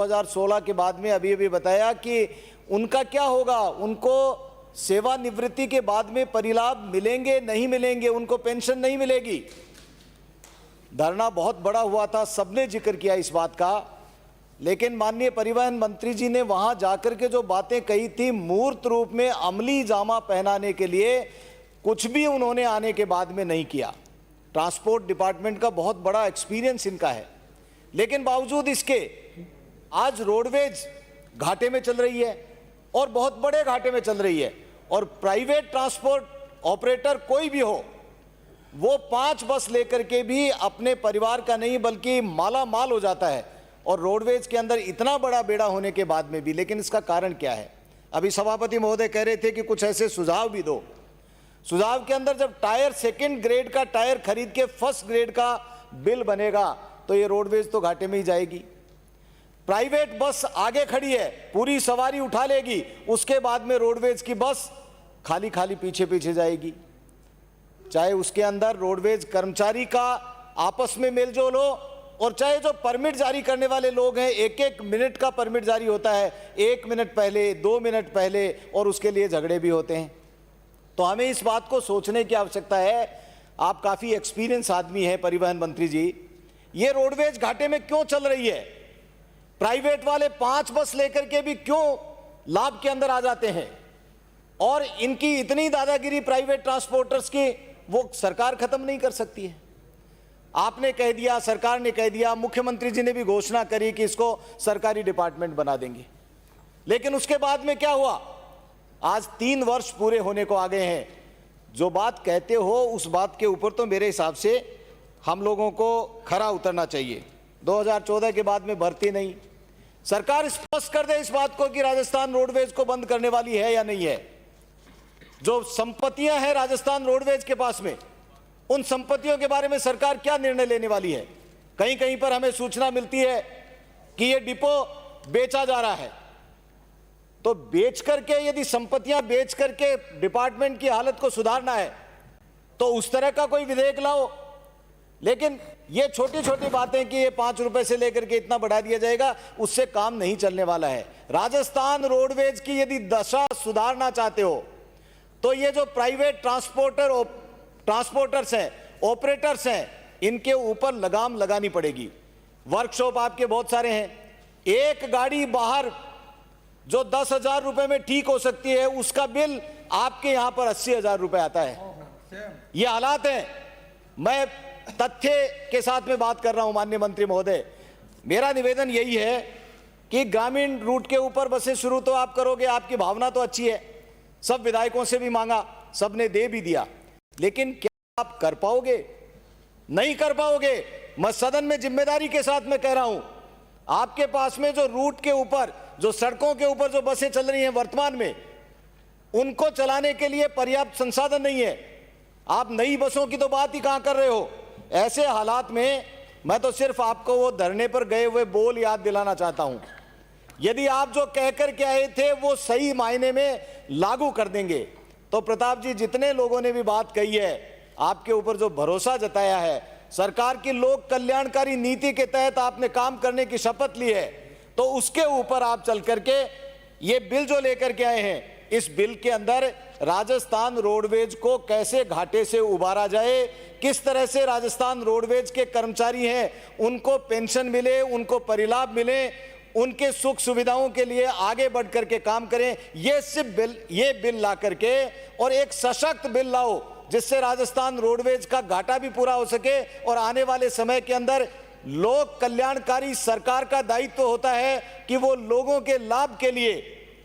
2016 के बाद में अभी बताया कि उनका क्या होगा, उनको सेवानिवृत्ति के बाद में परिलाभ मिलेंगे नहीं मिलेंगे, उनको पेंशन नहीं मिलेगी। धरना बहुत बड़ा हुआ था, सबने जिक्र किया इस बात का, लेकिन माननीय परिवहन मंत्री जी ने वहां जाकर के जो बातें कही थी मूर्त रूप में अमली जामा पहनाने के लिए कुछ भी उन्होंने आने के बाद में नहीं किया। ट्रांसपोर्ट डिपार्टमेंट का बहुत बड़ा एक्सपीरियंस इनका है, लेकिन बावजूद इसके आज रोडवेज घाटे में चल रही है और बहुत बड़े घाटे में चल रही है। और प्राइवेट ट्रांसपोर्ट ऑपरेटर कोई भी हो, वो 5 बस लेकर के भी अपने परिवार का नहीं बल्कि माला माल हो जाता है, और रोडवेज के अंदर इतना बड़ा बेड़ा होने के बाद में भी। लेकिन इसका कारण क्या है? अभी सभापति महोदय कह रहे थे कि कुछ ऐसे सुझाव भी दो। सुझाव के अंदर जब टायर 2nd ग्रेड का टायर खरीद के 1st ग्रेड का बिल बनेगा तो ये रोडवेज तो घाटे में ही जाएगी। प्राइवेट बस आगे खड़ी है, पूरी सवारी उठा लेगी, उसके बाद में रोडवेज की बस खाली खाली पीछे पीछे जाएगी। चाहे उसके अंदर रोडवेज कर्मचारी का आपस में मेलजोल हो, और चाहे जो परमिट जारी करने वाले लोग हैं, 1-1 मिनट का परमिट जारी होता है, 1 मिनट पहले 2 मिनट पहले, और उसके लिए झगड़े भी होते हैं। तो हमें इस बात को सोचने की आवश्यकता है। आप काफी एक्सपीरियंस आदमी हैं परिवहन मंत्री जी, ये रोडवेज घाटे में क्यों चल रही है? प्राइवेट वाले 5 बस लेकर के भी क्यों लाभ के अंदर आ जाते हैं? और इनकी इतनी दादागिरी प्राइवेट ट्रांसपोर्टर्स की, वो सरकार खत्म नहीं कर सकती है। आपने कह दिया, सरकार ने कह दिया, मुख्यमंत्री जी ने भी घोषणा करी कि इसको सरकारी डिपार्टमेंट बना देंगे, लेकिन उसके बाद में क्या हुआ? आज 3 वर्ष पूरे होने को आ गए हैं। जो बात कहते हो उस बात के ऊपर तो मेरे हिसाब से हम लोगों को खरा उतरना चाहिए। 2014 के बाद में भर्ती नहीं, सरकार स्पष्ट कर दे इस बात को कि राजस्थान रोडवेज को बंद करने वाली है या नहीं है। जो संपत्तियां हैं राजस्थान रोडवेज के पास में, उन संपत्तियों के बारे में सरकार क्या निर्णय लेने वाली है? कहीं कहीं पर हमें सूचना मिलती है कि यह डिपो बेचा जा रहा है, तो बेच करके, यदि संपत्तियां बेच करके डिपार्टमेंट की हालत को सुधारना है तो उस तरह का कोई विधेयक लाओ। लेकिन ये छोटी छोटी बातें कि ये 5 रुपए से लेकर के इतना बढ़ा दिया जाएगा, उससे काम नहीं चलने वाला है। राजस्थान रोडवेज की यदि दशा सुधारना चाहते हो तो ये जो प्राइवेट ट्रांसपोर्टर्स हैं, ऑपरेटर्स हैं, इनके ऊपर लगाम लगानी पड़ेगी। वर्कशॉप आपके बहुत सारे हैं, एक गाड़ी बाहर जो 10,000 रुपए में ठीक हो सकती है, उसका बिल आपके यहां पर 80,000 रुपए आता है। ये हालात हैं। मैं तथ्य के साथ में बात कर रहा हूं माननीय मंत्री महोदय। मेरा निवेदन यही है कि ग्रामीण रूट के ऊपर बसें शुरू तो आप करोगे, आपकी भावना तो अच्छी है, सब विधायकों से भी मांगा, सबने दे भी दिया, लेकिन क्या आप कर पाओगे? नहीं कर पाओगे। मैं सदन में जिम्मेदारी के साथ में कह रहा हूं, आपके पास में जो रूट के ऊपर, जो सड़कों के ऊपर जो बसें चल रही हैं वर्तमान में, उनको चलाने के लिए पर्याप्त संसाधन नहीं है। आप नई बसों की तो बात ही कहां कर रहे हो। ऐसे हालात में मैं तो सिर्फ आपको वो धरने पर गए हुए बोल याद दिलाना चाहता हूं। यदि आप जो कहकर के आए थे वो सही मायने में लागू कर देंगे तो प्रताप जी, जितने लोगों ने भी बात कही है, आपके ऊपर जो भरोसा जताया है, सरकार की लोक कल्याणकारी नीति के तहत आपने काम करने की शपथ ली है, तो उसके ऊपर आप चल करके ये बिल जो लेकर के आए हैं, इस बिल के अंदर राजस्थान रोडवेज को कैसे घाटे से उबारा जाए, किस तरह से राजस्थान रोडवेज के कर्मचारी हैं उनको पेंशन मिले, उनको परिलाभ मिले, उनके सुख सुविधाओं के लिए आगे बढ़ करके काम करें। ये बिल ला करके और एक सशक्त बिल लाओ जिससे राजस्थान रोडवेज का घाटा भी पूरा हो सके, और आने वाले समय के अंदर लोक कल्याणकारी सरकार का दायित्व होता है कि वो लोगों के लाभ के लिए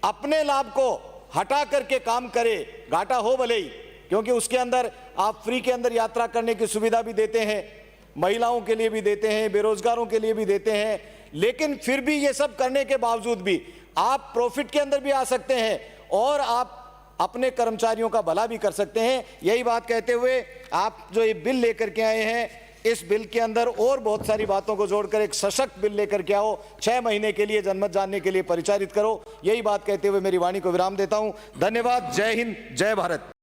अपने लाभ को हटा करके काम करे, घाटा हो भले ही, क्योंकि उसके अंदर आप फ्री के अंदर यात्रा करने की सुविधा भी देते हैं, महिलाओं के लिए भी देते हैं, बेरोजगारों के लिए भी देते हैं, लेकिन फिर भी ये सब करने के बावजूद भी आप प्रॉफिट के अंदर भी आ सकते हैं और आप अपने कर्मचारियों का भला भी कर सकते हैं। यही बात कहते हुए आप जो ये बिल लेकर के आए हैं, इस बिल के अंदर और बहुत सारी बातों को जोड़कर एक सशक्त बिल लेकर के आओ, 6 महीने के लिए जनमत जानने के लिए परिचारित करो। यही बात कहते हुए मेरी वाणी को विराम देता हूं। धन्यवाद। जय हिंद, जय भारत।